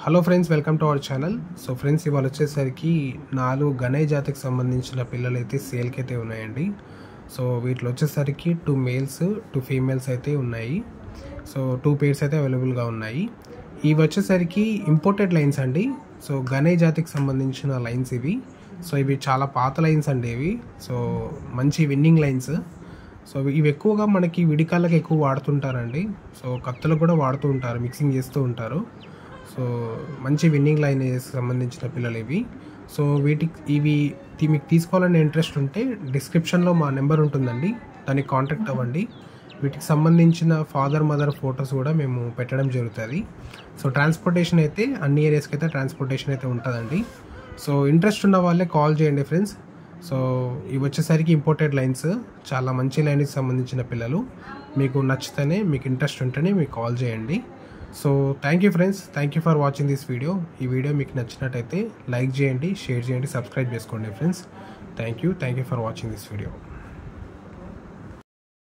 Hello friends, welcome to our channel. So friends, ఇవాళ వచ్చేసరికి 4 గణేష్ జాతికి సంబంధించిన పిల్లలు అయితే సేల్కి అయితే ఉన్నాయండి. సో వీటిలో వచ్చేసరికి 2 మేల్స్ 2 ఫీమేల్స్ అయితే ఉన్నాయి. సో 2 పేర్స్ అయితే అవైలబుల్గా ఉన్నాయి. ఇవి వచ్చేసరికి ఇంపోర్టెడ్ లైన్స్ అండి. సో గణేష్ జాతికి సంబంధించిన లైన్స్ ఇవి. సో ఇవి చాలా పాత లైన్స్ అండి ఇవి. సో మంచి విన్నింగ్ లైన్స్. సో ఇవి ఎక్కువగా మనకి విడికాళ్ళకి ఎక్కువ వాడుతుంటారండి. సో కత్తులకు కూడా వాడుతూ ఉంటారు, మిక్సింగ్ చేస్తూ ఉంటారు. సో మంచి విన్నింగ్ లైన్ సంబంధించిన పిల్లలు ఇవి. సో ఇవి మీకు తీసుకోవాలని ఇంట్రెస్ట్ ఉంటే డిస్క్రిప్షన్లో మా నెంబర్ ఉంటుందండి, దానికి కాంటాక్ట్ అవ్వండి. వీటికి సంబంధించిన ఫాదర్ మదర్ ఫొటోస్ కూడా మేము పెట్టడం జరుగుతుంది. సో ట్రాన్స్పోర్టేషన్ అయితే అన్ని ఏరియాస్కి అయితే ట్రాన్స్పోర్టేషన్ అయితే ఉంటుందండి. సో ఇంట్రెస్ట్ ఉన్న వాళ్ళే కాల్ చేయండి ఫ్రెండ్స్. సో ఇవి వచ్చేసరికి ఇంపోర్టెడ్ లైన్స్, చాలా మంచి లైన్కి సంబంధించిన పిల్లలు. మీకు నచ్చితేనే, మీకు ఇంట్రెస్ట్ ఉంటేనే మీకు కాల్ చేయండి. So thank you friends, thank you for watching this video. ఈ వీడియో మీకు నచ్చినట్టయితే లైక్ చేయండి, షేర్ చేయండి, సబ్స్క్రైబ్ చేసుకోండి friends. Thank you for watching this video.